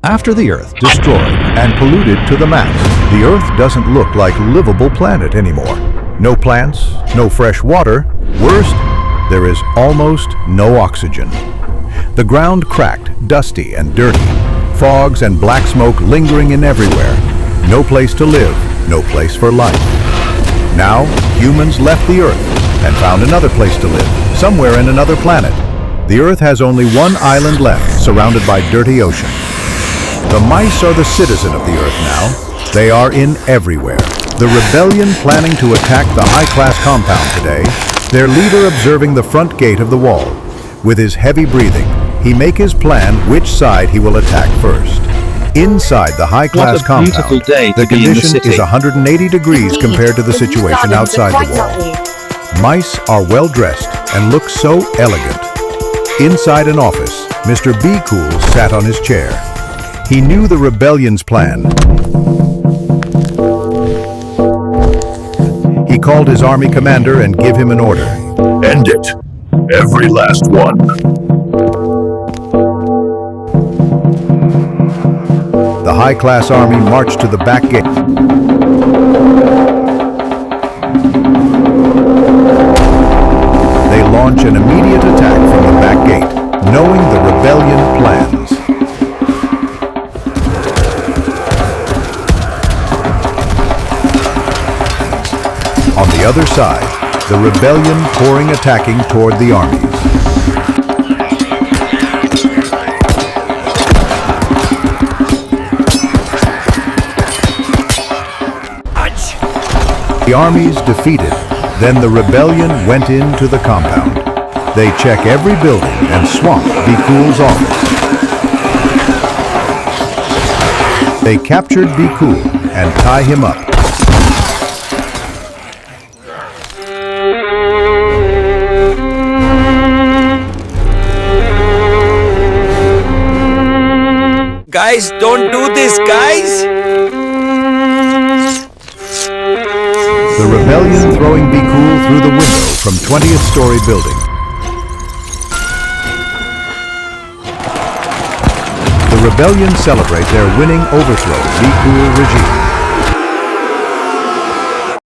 After the Earth destroyed and polluted to the max, the Earth doesn't look like a livable planet anymore. No plants, no fresh water. Worst, there is almost no oxygen. The ground cracked, dusty and dirty. Fogs and black smoke lingering in everywhere. No place to live, no place for life. Now, humans left the Earth and found another place to live, somewhere in another planet. The Earth has only one island left, surrounded by dirty ocean. The mice are the citizen of the Earth now. They are in everywhere. The rebellion planning to attack the high-class compound today, their leader observing the front gate of the wall. With his heavy breathing, he make his plan which side he will attack first. Inside the high-class compound, the condition is 180 degrees compared to the situation outside the wall. Mice are well-dressed and look so elegant. Inside an office, Mr. Be Cool sat on his chair. He knew the rebellion's plan. He called his army commander and gave him an order. End it. Every last one. The high-class army marched to the back gate. They launch an immediate attack from the back gate, knowing the rebellion plans. On the other side, the rebellion pouring attacking toward the armies. The armies defeated, then the rebellion went into the compound. They check every building and swamp Be Cool's office. They captured Be Cool and tie him up. Guys, don't do this, guys! The rebellion throwing Be Cool through the window from 20th story building. The rebellion celebrate their winning overthrow Be Cool regime.